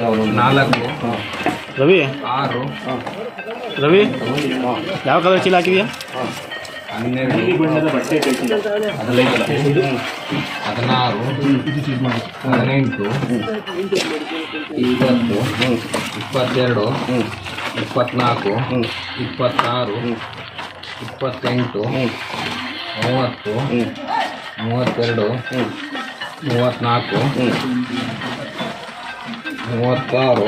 4 ರವಿ 6 ರವಿ ಯಾವ ಕಲರ್ ಚೀಲ ಹಾಕಿದೆಯಾ? 12 ಬಣ್ಣದ ಬಟ್ಟೆ 16 18 20 22 24 26 28 30 32 34 36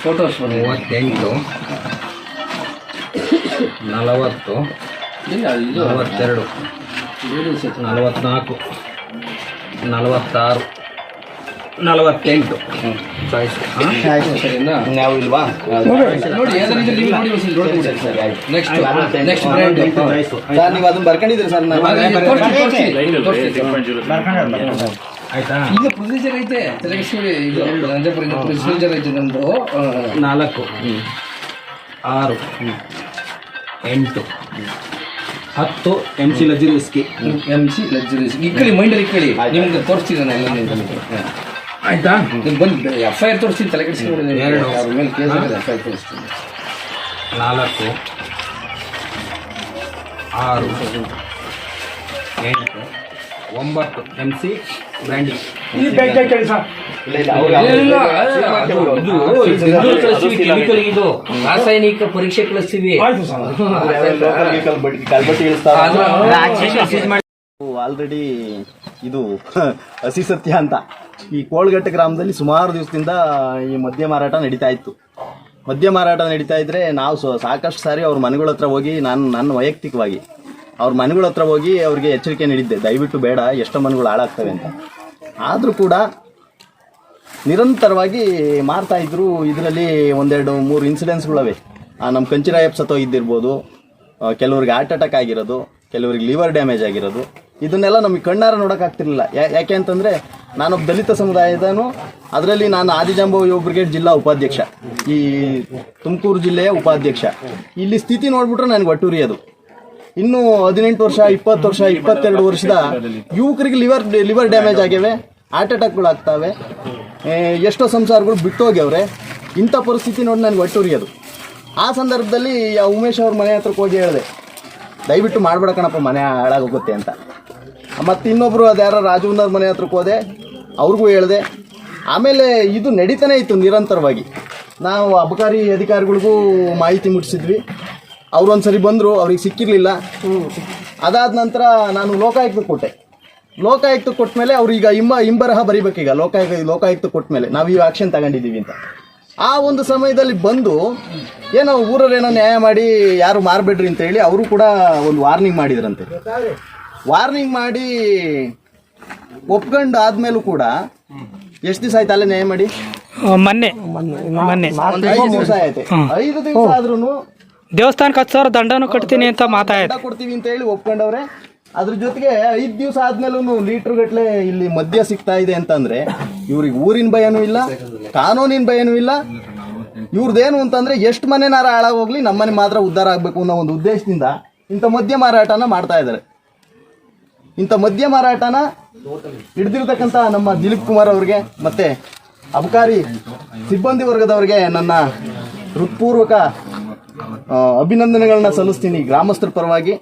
ಫೋಟೋಸ್ 38 40 42 44 46 48 ನಾವು ಇಲ್ವಾ ನೋಡಿ ನೆಕ್ಸ್ಟ್ ಬ್ರ್ಯಾಂಡ್ ಸರ್ ನೀವು ಅದನ್ನ ಬರ್ಕೊಂಡಿದ್ರಿ ಸರ್ ಆಯ್ತಾ? ಈಗ ಪ್ರೊಸೀಜರ್ ಐತೆ ತಲೆಕೆಡಿಸ್ಕೊಳ್ಳಿ. ಇದು ನಂಜಪುರ ಪ್ರೊಸೀಜರ್ ಐತೆ ನಮ್ದು 4 6 8 10 MC luxury whisky. MC luxuries ಇಕ್ಕಳಿ ಮೈಂಡಲ್ಲಿ ಇಕ್ಕಳಿ ನಿಮ್ಗೆ ತೋರಿಸ್ತಿದ್ದಾನೆ ಎಲ್ಲ ಆಯ್ತಾ? ನೀವು ಬಂದು FIR ತೋರಿಸ್ತೀನಿ, ತಲೆ ಕೆಡಿಸ್ಕೊಂಡು ಎರಡು. ಅವ್ರ ಮೇಲೆ ಕೇಸ್ ಆಗಿದೆ, FIR ತೋರಿಸ್ತೀನಿ. 4 6 8 9 MC ಬ್ರ್ಯಾಂಡಿ. ಇದು ರಾಸಾಯನಿಕ ಪರೀಕ್ಷೆ ಕಳಿಸ್ತೀವಿ. ಆಲ್ರೆಡಿ ಇದು ಹಸಿ ಸತ್ಯ ಅಂತ ಈ ಕೋಳ್ಗಟ್ಟೆ ಗ್ರಾಮದಲ್ಲಿ ಸುಮಾರು ದಿವಸದಿಂದ ಈ ಮದ್ಯ ಮಾರಾಟ ನಡೀತಾ ಇತ್ತು. ಮದ್ಯ ಮಾರಾಟ ನಡೀತಾ ಇದ್ರೆ ನಾವು ಸಾಕಷ್ಟು ಸಾರಿ ಅವ್ರ ಮನೆಗಳ ಹತ್ರ ಹೋಗಿ ನನ್ನ ವೈಯಕ್ತಿಕವಾಗಿ ಅವ್ರ ಮನೆಗಳ ಹತ್ರ ಹೋಗಿ ಅವ್ರಿಗೆ ಎಚ್ಚರಿಕೆ ನೀಡಿದ್ದೆ, ದಯವಿಟ್ಟು ಬೇಡ, ಎಷ್ಟೋ ಮನೆಗಳು ಹಾಳಾಗ್ತವೆ ಅಂತ. ಆದರೂ ಕೂಡ ನಿರಂತರವಾಗಿ ಮಾರ್ತಾ ಇದ್ರು. ಇದರಲ್ಲಿ 1-2-3 ಇನ್ಸಿಡೆನ್ಸ್ಗಳವೆ. ನಮ್ಮ ಕಂಚಿರಾಯಪ್ಪ ಸತ್ತೋಗಿದ್ದಿರ್ಬೋದು, ಕೆಲವ್ರಿಗೆ ಹಾರ್ಟ್ ಅಟ್ಯಾಕ್ ಆಗಿರೋದು, ಕೆಲವರಿಗೆ ಲಿವರ್ ಡ್ಯಾಮೇಜ್ ಆಗಿರೋದು. ಇದನ್ನೆಲ್ಲ ನಮಗೆ ಕಣ್ಣಾರ ನೋಡೋಕ್ಕಾಗ್ತಿರ್ಲಿಲ್ಲ. ಯಾಕೆ ಅಂತಂದರೆ ನಾನೊಬ್ಬ ದಲಿತ ಸಮುದಾಯದನು, ಅದರಲ್ಲಿ ನಾನು ಆದಿಜಾಂಬವ ಯುವ ಬ್ರಿಗೇಡ್ ಜಿಲ್ಲಾ ಉಪಾಧ್ಯಕ್ಷ, ಈ ತುಮಕೂರು ಜಿಲ್ಲೆಯ ಉಪಾಧ್ಯಕ್ಷ. ಇಲ್ಲಿ ಸ್ಥಿತಿ ನೋಡ್ಬಿಟ್ರೆ ನನಗೆ ಒಟ್ಟುರಿ. ಅದು ಇನ್ನೂ 18 ವರ್ಷ 20 ವರ್ಷ 22 ವರ್ಷದ ಯುವಕರಿಗೆ ಲಿವರ್ ಡ್ಯಾಮೇಜ್ ಆಗಿವೆ, ಹಾರ್ಟ್ ಅಟ್ಯಾಕ್ಗಳು ಆಗ್ತವೆ, ಎಷ್ಟೋ ಸಂಸಾರಗಳು ಬಿಟ್ಟೋಗ್ಯವ್ರೆ. ಇಂಥ ಪರಿಸ್ಥಿತಿ ನೋಡಿ ನನಗೆ ಒಟ್ಟುರಿ. ಅದು ಆ ಸಂದರ್ಭದಲ್ಲಿ ಆ ಉಮೇಶ್ ಅವ್ರ ಮನೆ ಹತ್ರಕ್ಕೆ ಹೋಗಿ ಹೇಳಿದೆ, ದಯವಿಟ್ಟು ಮಾಡ್ಬೇಡ ಕಣಪ್ಪ, ಮನೆ ಹಾಳಾಗೋಗುತ್ತೆ ಅಂತ. ಮತ್ತು ಇನ್ನೊಬ್ಬರು ಅದ್ಯಾರ ರಾಜುನವ್ರ ಮನೆ ಹತ್ರಕ್ಕೆ ಹೋದೆ, ಅವ್ರಿಗೂ ಹೇಳಿದೆ. ಆಮೇಲೆ ಇದು ನಡೀತಾನೆ ಇತ್ತು ನಿರಂತರವಾಗಿ. ನಾವು ಅಬಕಾರಿ ಅಧಿಕಾರಿಗಳಿಗೂ ಮಾಹಿತಿ ಮುಟ್ಟಿಸಿದ್ವಿ. ಅವ್ರು ಒಂದ್ಸರಿ ಬಂದರು, ಅವ್ರಿಗೆ ಸಿಕ್ಕಿರಲಿಲ್ಲ. ಅದಾದ ನಂತರ ನಾನು ಲೋಕಾಯುಕ್ತಕ್ಕೆ ಕೊಟ್ಟೆ. ಲೋಕಾಯುಕ್ತಕ್ಕೆ ಕೊಟ್ಟ ಮೇಲೆ ಅವ್ರು ಈಗ ಹಿಂಬರಹ ಬರೀಬೇಕೀಗ. ಲೋಕಾಯುಕ್ತ ಕೊಟ್ಟ ಮೇಲೆ ನಾವು ಈ ಆಕ್ಷನ್ ತಗೊಂಡಿದ್ದೀವಿ ಅಂತ. ಆ ಒಂದು ಸಮಯದಲ್ಲಿ ಬಂದು ಏನೋ ಊರವ್ರೇನೋ ನ್ಯಾಯ ಮಾಡಿ ಯಾರು ಮಾರಬೇಡ್ರಿ ಅಂತ ಹೇಳಿ ಅವರು ಕೂಡ ಒಂದು ವಾರ್ನಿಂಗ್ ಮಾಡಿದ್ರಂತೆ. ವಾರ್ನಿಂಗ್ ಮಾಡಿ ಒಪ್ಕೊಂಡು ಆದ್ಮೇಲೂ ಕೂಡ ಎಷ್ಟು ದಿವಸ ಆಯ್ತು ಅಲ್ಲೇ ನ್ಯಾಯ ಮಾಡಿ? ಮೊನ್ನೆ 5 ದಿವಸ ಆಯ್ತು. 5 ದಿವಸ ಆದ್ರೂ ದೇವಸ್ಥಾನಕ್ಕೆ 10,000 ದಂಡನೂ ಕಟ್ತೀನಿ ಅಂತ ಮಾತಾಯ್ತು, ಕೊಡ್ತೀವಿ ಅಂತ ಹೇಳಿ ಒಪ್ಕೊಂಡವ್ರೆ. ಅದ್ರ ಜೊತೆಗೆ 5 ದಿವಸ ಆದ್ಮೇಲೂ ಲೀಟರ್ ಗಟ್ಲೆ ಇಲ್ಲಿ ಮದ್ಯ ಸಿಗ್ತಾ ಇದೆ ಅಂತಂದ್ರೆ ಇವ್ರಿಗೆ ಊರಿನ ಭಯನೂ ಇಲ್ಲ, ಕಾನೂನಿನ ಭಯನೂ ಇಲ್ಲ. ಇವ್ರದ್ದೇನು ಅಂತಂದ್ರೆ ಎಷ್ಟು ಮನೆನಾರ ಹಾಳಾಗೋಗ್ಲಿ, ನಮ್ಮನೆ ಮಾತ್ರ ಉದ್ಧಾರ ಆಗ್ಬೇಕು ಅನ್ನೋ ಒಂದು ಉದ್ದೇಶದಿಂದ ಇಂಥ ಮದ್ಯ ಮಾರಾಟನ ಮಾಡ್ತಾ ಇದ್ದಾರೆ. ಇಂಥ ಮದ್ಯ ಮಾರಾಟನ ಹಿಡಿದಿರ್ತಕ್ಕಂಥ ನಮ್ಮ ದಿಲೀಪ್ ಕುಮಾರ್ ಅವ್ರಿಗೆ ಮತ್ತೆ ಅಬಕಾರಿ ಸಿಬ್ಬಂದಿ ವರ್ಗದವ್ರಿಗೆ ನನ್ನ ಹೃತ್ಪೂರ್ವಕ ಅಭಿನಂದನೆಗಳನ್ನ ಸಲ್ಲಿಸ್ತೀನಿ ಗ್ರಾಮಸ್ಥರ ಪರವಾಗಿ.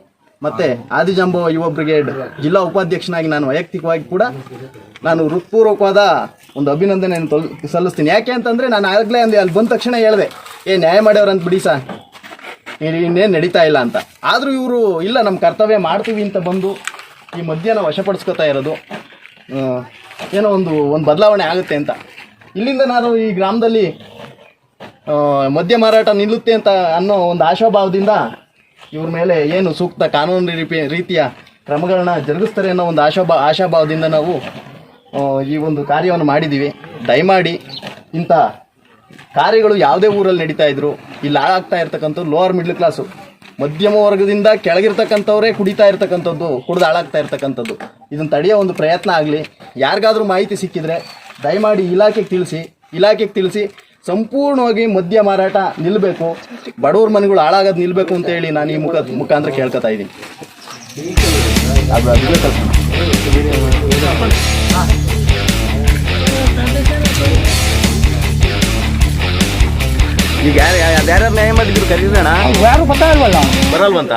ಮತ್ತೆ ಆದಿಜಾಂಬವ ಯುವ ಬ್ರಿಗೇಡ್ ಜಿಲ್ಲಾ ಉಪಾಧ್ಯಕ್ಷನಾಗಿ ನಾನು ವೈಯಕ್ತಿಕವಾಗಿ ಕೂಡ ನಾನು ಹೃತ್ಪೂರ್ವಕವಾದ ಒಂದು ಅಭಿನಂದನೆಯನ್ನು ಸಲ್ಲಿಸ್ತೀನಿ. ಯಾಕೆ ಅಂತಂದರೆ ನಾನು ಆಗಲೇ ಅಲ್ಲಿ ಬಂದ ತಕ್ಷಣ ಹೇಳಿದೆ, ನ್ಯಾಯ ಮಾಡ್ಯವ್ರಂತ ಬಿಡಿ ಸಾ, ಇನ್ನೇನು ನಡೀತಾ ಇಲ್ಲ ಅಂತ. ಆದರೂ ಇವರು ಇಲ್ಲ, ನಮ್ಮ ಕರ್ತವ್ಯ ಮಾಡ್ತೀವಿ ಅಂತ ಬಂದು ಈ ಮದ್ಯನ ವಶಪಡಿಸ್ಕೊತಾ ಇರೋದು ಏನೋ ಒಂದು ಬದಲಾವಣೆ ಆಗುತ್ತೆ ಅಂತ. ಇಲ್ಲಿಂದ ನಾನು ಈ ಗ್ರಾಮದಲ್ಲಿ ಮದ್ಯ ಮಾರಾಟ ನಿಲ್ಲುತ್ತೆ ಅಂತ ಅನ್ನೋ ಒಂದು ಆಶಾಭಾವದಿಂದ ಇವ್ರ ಮೇಲೆ ಏನು ಸೂಕ್ತ ಕಾನೂನು ರೀತಿಯ ಕ್ರಮಗಳನ್ನ ಜರುಗಿಸ್ತಾರೆ ಅನ್ನೋ ಒಂದು ಆಶಾಭಾವದಿಂದ ನಾವು ಈ ಒಂದು ಕಾರ್ಯವನ್ನು ಮಾಡಿದ್ದೀವಿ. ದಯಮಾಡಿ ಇಂಥ ಕಾರ್ಯಗಳು ಯಾವುದೇ ಊರಲ್ಲಿ ನಡೀತಾ ಇದ್ರು ಇಲ್ಲಿ ಹಾಳಾಗ್ತಾ ಇರ್ತಕ್ಕಂಥದ್ದು ಲೋವರ್ ಮಿಡ್ಲ್ ಕ್ಲಾಸು, ಮಧ್ಯಮ ವರ್ಗದಿಂದ ಕೆಳಗಿರ್ತಕ್ಕಂಥವರೇ ಕುಡಿತಾ ಇರ್ತಕ್ಕಂಥದ್ದು, ಕುಡಿದು ಹಾಳಾಗ್ತಾ ಇರ್ತಕ್ಕಂಥದ್ದು. ಇದನ್ನು ತಡೆಯೋ ಒಂದು ಪ್ರಯತ್ನ ಆಗಲಿ. ಯಾರಿಗಾದರೂ ಮಾಹಿತಿ ಸಿಕ್ಕಿದ್ರೆ ದಯಮಾಡಿ ಇಲಾಖೆಗೆ ತಿಳಿಸಿ ಸಂಪೂರ್ಣವಾಗಿ ಮದ್ಯ ಮಾರಾಟ ನಿಲ್ಲಬೇಕು, ಬಡವ್ರ ಮನೆಗಳು ಹಾಳಾಗೋದು ನಿಲ್ಲಬೇಕು ಅಂತ ಹೇಳಿ ನಾನು ಈ ಮುಖಾಂತರ ಕೇಳ್ಕೊತಾ ಇದ್ದೀನಿ. ಈಗ ಯಾರ್ಯಾರು ನ್ಯಾಯ ಮಾಡಿದ್ರು ಕರೀರಣ ಯಾರು ಗೊತ್ತಾಗಲ್ವಲ್ಲ ಬರಲ್ವಂತ